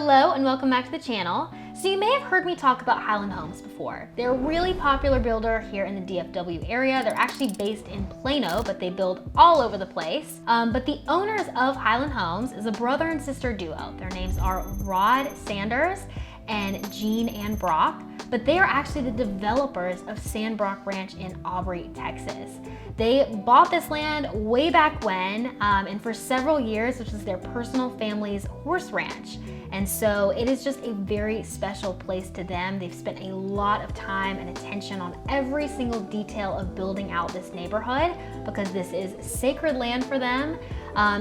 Hello and welcome back to the channel. So you may have heard me talk about Highland Homes before. They're a really popular builder here in the DFW area. They're actually based in Plano, but they build all over the place. But the owners of Highland Homes is a brother and sister duo. Their names are Rod Sanders and Jean Ann Brock, but they are actually the developers of Sandbrock Ranch in Aubrey, Texas. They bought this land way back when, and for several years, this was their personal family's horse ranch. And so it is just a very special place to them. They've spent a lot of time and attention on every single detail of building out this neighborhood because this is sacred land for them.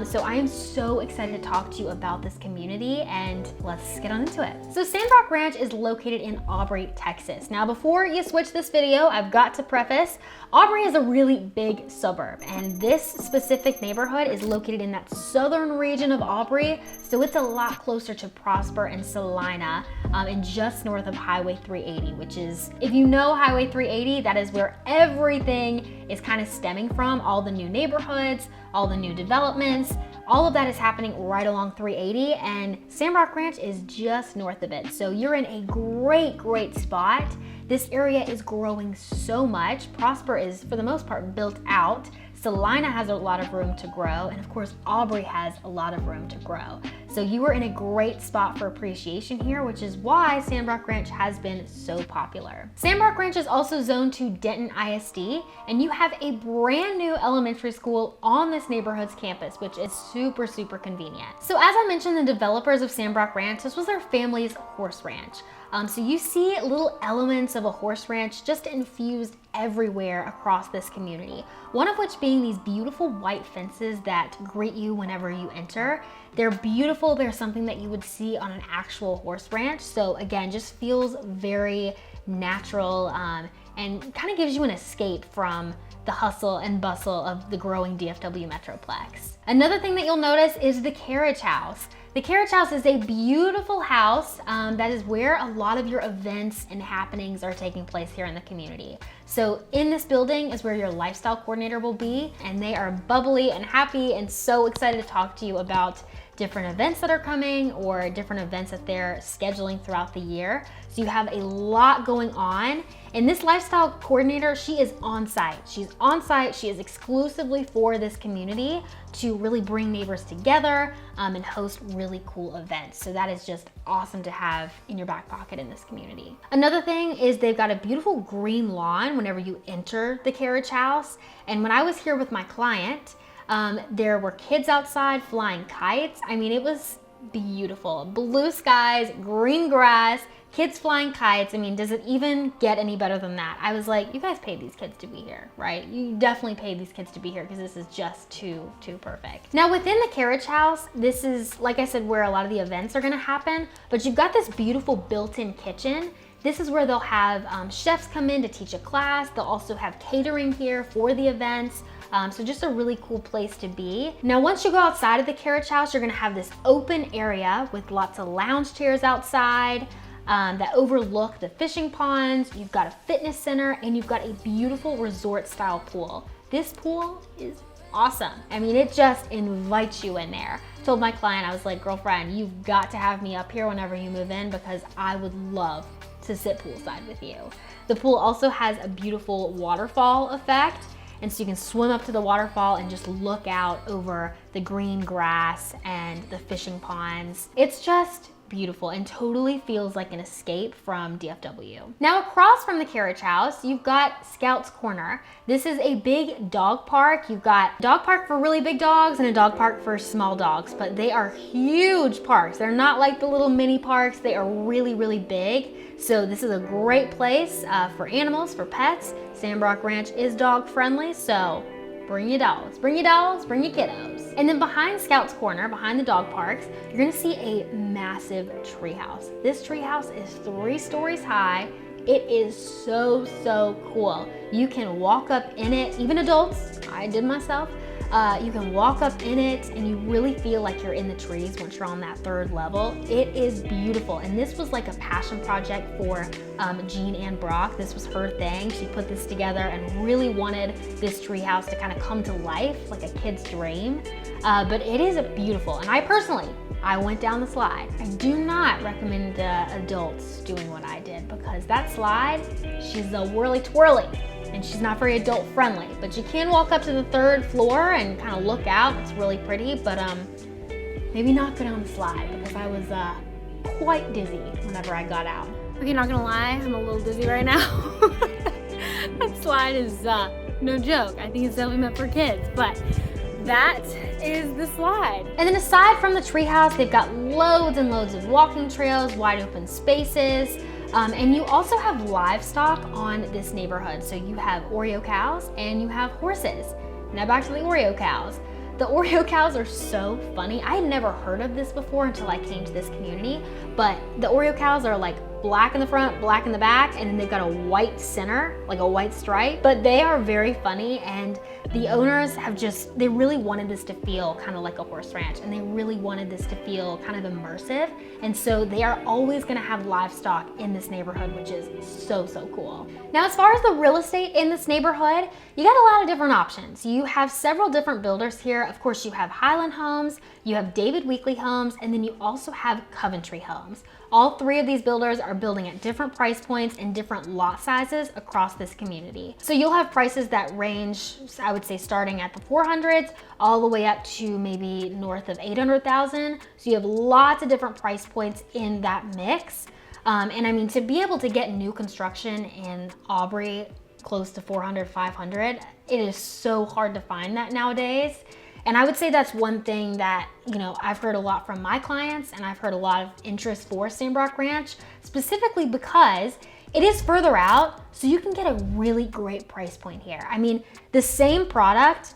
So I am so excited to talk to you about this community, and let's get on into it. So Sandbrock Ranch is located in Aubrey, Texas. Now before you switch this video, I've got to preface, Aubrey is a really big suburb, and this specific neighborhood is located in that southern region of Aubrey, so it's a lot closer to Prosper and Celina, and just north of Highway 380, which is, if you know Highway 380, that is where everything is kind of stemming from. All the new neighborhoods, all the new developments, all of that is happening right along 380, and Sandbrock Ranch is just north of it. So you're in a great spot. This area is growing so much. Prosper is, for the most part, built out. Celina has a lot of room to grow, and of course Aubrey has a lot of room to grow. So you are in a great spot for appreciation here, which is why Sandbrock Ranch has been so popular. Sandbrock Ranch is also zoned to Denton ISD, and you have a brand new elementary school on this neighborhood's campus, which is super convenient. So as I mentioned, the developers of Sandbrock Ranch, this was their family's horse ranch. So you see little elements of a horse ranch just infused everywhere across this community. One of which being these beautiful white fences that greet you whenever you enter. They're beautiful. They're something that you would see on an actual horse ranch. So again, just feels very natural and kind of gives you an escape from the hustle and bustle of the growing DFW Metroplex. Another thing that you'll notice is the carriage house. The carriage house is a beautiful house that is where a lot of your events and happenings are taking place here in the community. So in this building is where your lifestyle coordinator will be, and they are bubbly and happy and so excited to talk to you about different events that are coming or different events that they're scheduling throughout the year. So you have a lot going on. And this lifestyle coordinator, she is on site. She's on site. She is exclusively for this community to really bring neighbors together and host really cool events. So that is just awesome to have in your back pocket in this community. Another thing is they've got a beautiful green lawn whenever you enter the carriage house. And when I was here with my client, there were kids outside flying kites. I mean, it was beautiful. Blue skies, green grass, kids flying kites. I mean, does it even get any better than that? I was like, you guys paid these kids to be here, right? You definitely paid these kids to be here because this is just too perfect. Now within the carriage house, this is, like I said, where a lot of the events are gonna happen, but you've got this beautiful built-in kitchen. This is where they'll have chefs come in to teach a class. They'll also have catering here for the events. So just a really cool place to be. Now, once you go outside of the carriage house, you're gonna have this open area with lots of lounge chairs outside that overlook the fishing ponds. You've got a fitness center, and you've got a beautiful resort style pool. This pool is awesome. I mean, it just invites you in there. I told my client, I was like, girlfriend, you've got to have me up here whenever you move in because I would love to sit poolside with you. The pool also has a beautiful waterfall effect. And so you can swim up to the waterfall and just look out over the green grass and the fishing ponds. It's just beautiful and totally feels like an escape from DFW. Now across from the carriage house, you've got Scout's Corner. This is a big dog park. You've got a dog park for really big dogs and a dog park for small dogs, but they are huge parks. They're not like the little mini parks. They are really big. So this is a great place for animals, for pets. Sandbrock Ranch is dog friendly, so bring your dogs, bring your kiddos. And then behind Scout's Corner, behind the dog parks, you're gonna see a massive treehouse. This treehouse is 3 stories high. It is so cool. You can walk up in it, even adults, I did myself. You can walk up in it and you really feel like you're in the trees once you're on that 3rd level. It is beautiful. And this was like a passion project for Jean Ann Brock. This was her thing. She put this together and really wanted this treehouse to kind of come to life like a kid's dream. But it is beautiful. And I went down the slide. I do not recommend adults doing what I did, because that slide, she's a whirly twirly and she's not very adult friendly. But you can walk up to the 3rd floor and kind of look out. It's really pretty, but maybe not go down the slide, because I was quite dizzy whenever I got out. Okay, not gonna lie, I'm a little dizzy right now. That slide is no joke. I think it's definitely meant for kids, but that is the slide. And then aside from the treehouse, they've got loads and loads of walking trails, wide open spaces, and you also have livestock on this neighborhood. So you have Oreo cows and you have horses. Now back to the Oreo cows. The Oreo cows are so funny. I had never heard of this before until I came to this community, but the Oreo cows are like black in the front, black in the back, and then they've got a white center, like a white stripe. But they are very funny, and the owners they really wanted this to feel kind of like a horse ranch, and they really wanted this to feel kind of immersive. And so they are always gonna have livestock in this neighborhood, which is so, so cool. Now, as far as the real estate in this neighborhood, you got a lot of different options. You have several different builders here. Of course, you have Highland Homes, you have David Weekley Homes, and then you also have Coventry Homes. All 3 of these builders are building at different price points and different lot sizes across this community. So you'll have prices that range, I would say, starting at the 400s all the way up to maybe north of 800,000. So you have lots of different price points in that mix. And I mean, to be able to get new construction in Aubrey close to 400, 500, it is so hard to find that nowadays. And I would say that's one thing that, I've heard a lot from my clients, and I've heard a lot of interest for Sandbrock Ranch, specifically because it is further out, so you can get a really great price point here. I mean, the same product,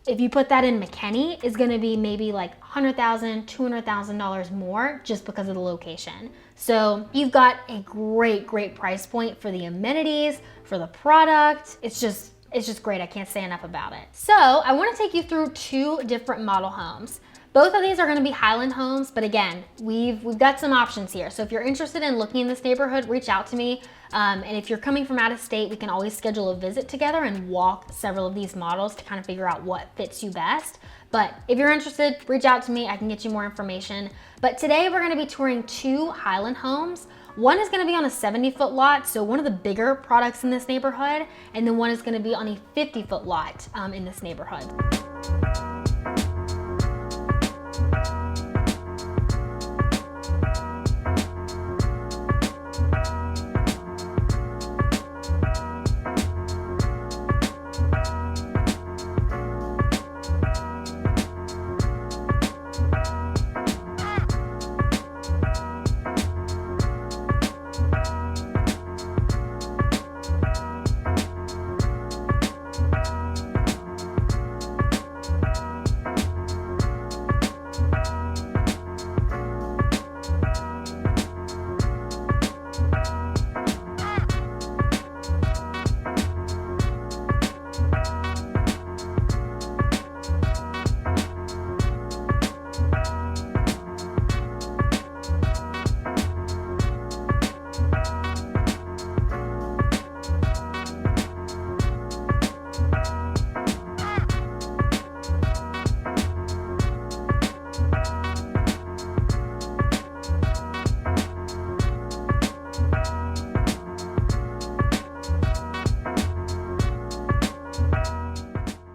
if you put that in McKinney, is gonna be maybe like $100,000, $200,000 more just because of the location. So you've got a great, great price point for the amenities, for the product. It's just great. I can't say enough about it. So I want to take you through 2 different model homes. Both of these are going to be Highland Homes, but again, we've got some options here. So if you're interested in looking in this neighborhood, reach out to me. And if you're coming from out of state, we can always schedule a visit together and walk several of these models to kind of figure out what fits you best. But if you're interested, reach out to me. I can get you more information. But today we're going to be touring 2 Highland Homes. One is going to be on a 70-foot lot, so one of the bigger products in this neighborhood, and then one is going to be on a 50-foot lot in this neighborhood.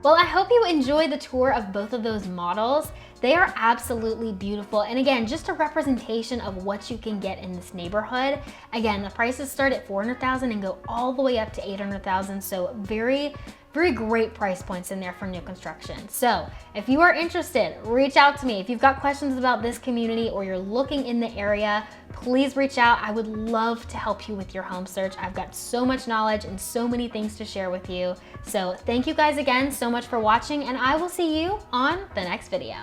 Well, I hope you enjoyed the tour of both of those models. They are absolutely beautiful. And again, just a representation of what you can get in this neighborhood. Again, the prices start at $400,000 and go all the way up to $800,000. So very great price points in there for new construction. So if you are interested, reach out to me. If you've got questions about this community or you're looking in the area, please reach out. I would love to help you with your home search. I've got so much knowledge and so many things to share with you. So thank you guys again so much for watching, and I will see you on the next video.